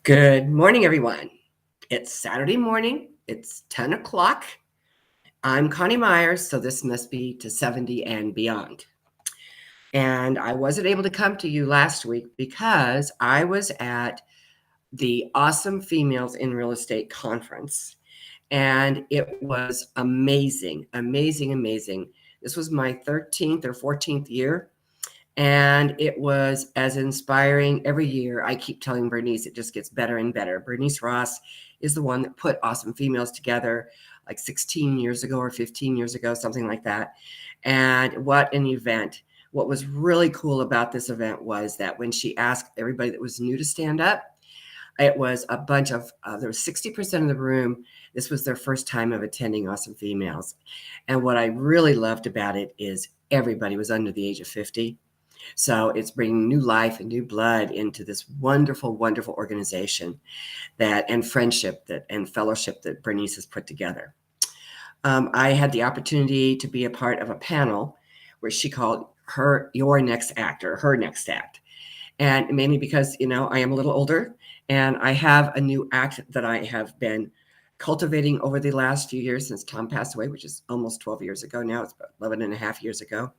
Good morning, everyone. It's Saturday morning. It's 10 o'clock. I'm Connie Myers, so this must be to 70 and beyond. And I wasn't able to come to you last week because I was at the Awesome Females in Real Estate Conference. And it was amazing, amazing, amazing. This was my 13th or 14th year. And it was as inspiring every year. I keep telling Bernice it just gets better and better. Bernice Ross is the one that put Awesome Females together like 16 years ago or 15 years ago, something like that. And what an event. What was really cool about this event was that when she asked everybody that was new to stand up, it was a bunch of, there was 60% of the room. This was their first time of attending Awesome Females. And what I really loved about it is everybody was under the age of 50. So it's bringing new life and new blood into this wonderful, wonderful organization and friendship and fellowship that Bernice has put together. I had the opportunity to be a part of a panel where she called your next act or her next act. And mainly because, I am a little older and I have a new act that I have been cultivating over the last few years since Tom passed away, which is almost 12 years ago now. It's about 11 and a half years ago.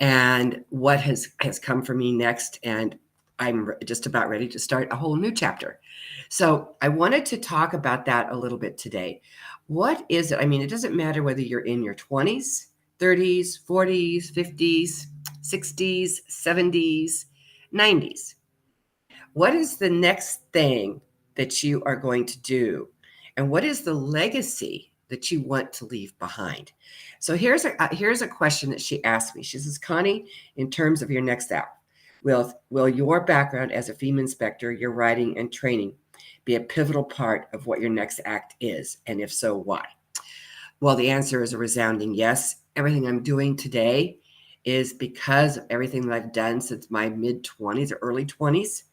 And what has come for me next, and I'm just about ready to start a whole new chapter. So I wanted to talk about that a little bit today. What is it? I mean, it doesn't matter whether you're in your 20s, 30s, 40s, 50s, 60s, 70s, 90s. What is the next thing that you are going to do? And what is the legacy that you want to leave behind? So here's a question that she asked me. She says, Connie, in terms of your next act, will your background as a FEMA inspector, your writing and training, be a pivotal part of what your next act is? And if so, why? Well, the answer is a resounding yes. Everything I'm doing today is because of everything that I've done since my mid-20s or early 20s.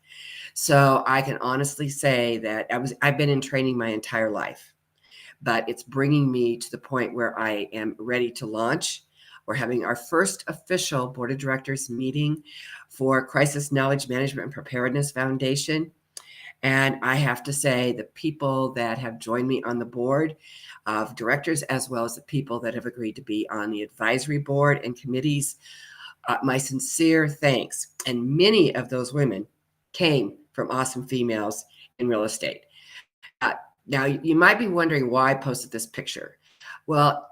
So I can honestly say that I've been in training my entire life, but it's bringing me to the point where I am ready to launch. We're having our first official board of directors meeting for Crisis Knowledge Management and Preparedness Foundation. And I have to say, the people that have joined me on the board of directors, as well as the people that have agreed to be on the advisory board and committees, my sincere thanks. And many of those women came from Awesome Females in Real Estate. Now, you might be wondering why I posted this picture. Well,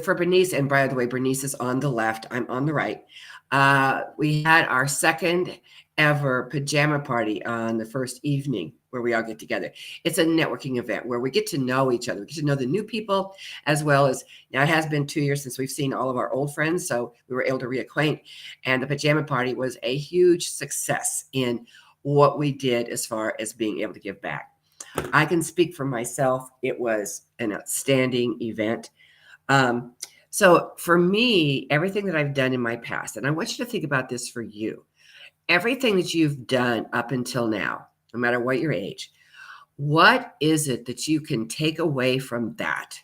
for Bernice, and by the way, Bernice is on the left, I'm on the right. We had our second ever pajama party on the first evening where we all get together. It's a networking event where we get to know each other. We get to know the new people, as well as, now it has been 2 years since we've seen all of our old friends, so we were able to reacquaint. And the pajama party was a huge success in what we did as far as being able to give back. I can speak for myself. It was an outstanding event. So for me, everything that I've done in my past, and I want you to think about this for you, everything that you've done up until now, no matter what your age, what is it that you can take away from that?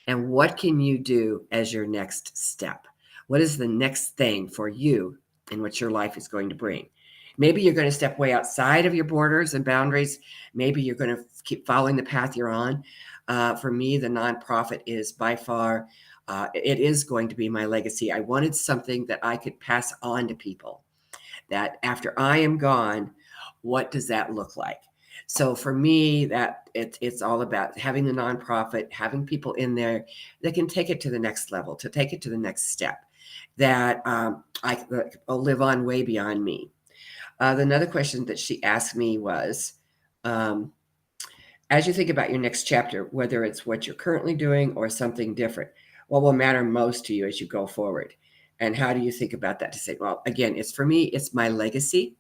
And what can you do as your next step? What is the next thing for you and what your life is going to bring? Maybe you're going to step way outside of your borders and boundaries. Maybe you're going to keep following the path you're on. For me, the nonprofit is by far, it is going to be my legacy. I wanted something that I could pass on to people, that after I am gone, what does that look like? So for me, that it's all about having the nonprofit, having people in there that can take it to the next level, to take it to the next step, that will live on way beyond me. Another question that she asked me was, as you think about your next chapter, whether it's what you're currently doing or something different, what will matter most to you as you go forward? And how do you think about that to say, well, again, it's for me, it's my legacy.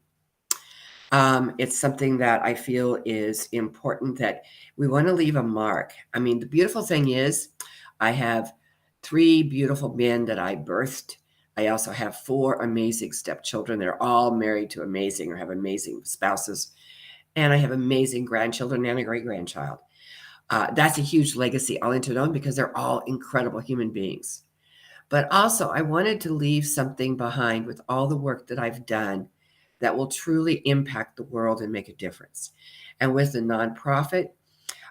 It's something that I feel is important, that we want to leave a mark. I mean, the beautiful thing is I have 3 beautiful men that I birthed. I also have 4 amazing stepchildren. They're all married to amazing or have amazing spouses. And I have amazing grandchildren and a great-grandchild. That's a huge legacy I'll enter on because they're all incredible human beings. But also, I wanted to leave something behind with all the work that I've done that will truly impact the world and make a difference. And with the nonprofit,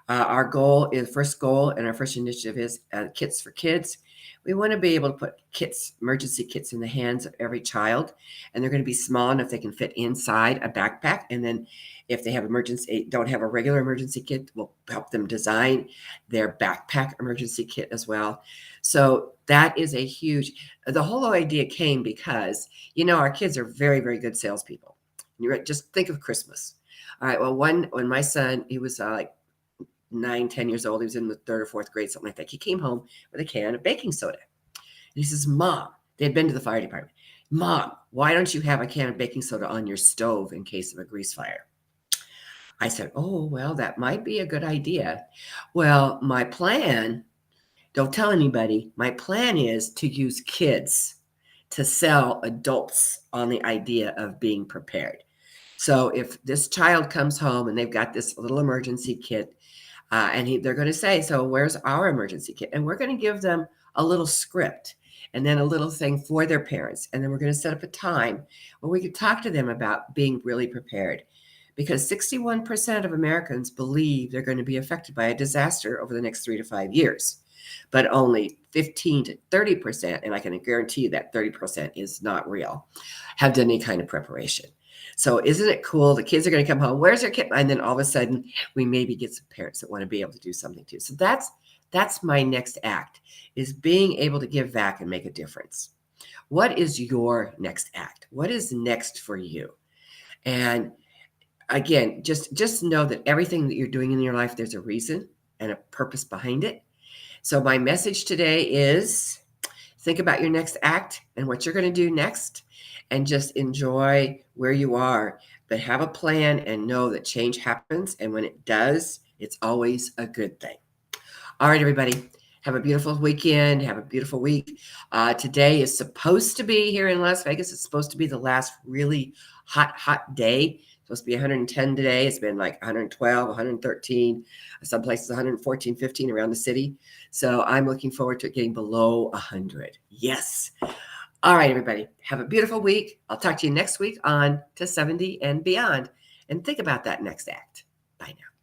our goal is first goal and our first initiative is Kits for Kids. We want to be able to put kits, emergency kits in the hands of every child, and they're going to be small enough they can fit inside a backpack. And then if they have don't have a regular emergency kit, we'll help them design their backpack emergency kit as well. So that is a huge, the whole idea came because, our kids are very, very good salespeople. Just think of Christmas. All right. Well, when my son, he was like 9, 10 years old. He was in the third or fourth grade, something like that. He came home with a can of baking soda. And he says, Mom, they had been to the fire department. Mom, why don't you have a can of baking soda on your stove in case of a grease fire? I said, oh, well, that might be a good idea. Well, my plan, don't tell anybody, my plan is to use kids to sell adults on the idea of being prepared. So if this child comes home and they've got this little emergency kit, they're going to say, so where's our emergency kit? And we're going to give them a little script and then a little thing for their parents. And then we're going to set up a time where we can talk to them about being really prepared. Because 61% of Americans believe they're going to be affected by a disaster over the next 3 to 5 years. But only 15 to 30%, and I can guarantee you that 30% is not real, have done any kind of preparation. So isn't it cool? The kids are going to come home. Where's their kit? And then all of a sudden, we maybe get some parents that want to be able to do something too. So that's my next act, is being able to give back and make a difference. What is your next act? What is next for you? And again, just know that everything that you're doing in your life, there's a reason and a purpose behind it. So my message today is think about your next act and what you're going to do next, and just enjoy where you are, but have a plan and know that change happens. And when it does, it's always a good thing. All right, everybody, have a beautiful weekend. Have a beautiful week. Today is supposed to be here in Las Vegas. It's supposed to be the last really hot day. It's supposed to be 110 today. It's been like 112, 113, some places 114, 15 around the city. So I'm looking forward to it getting below 100. Yes. All right, everybody, have a beautiful week. I'll talk to you next week on To 70 and Beyond. And think about that next act. Bye now.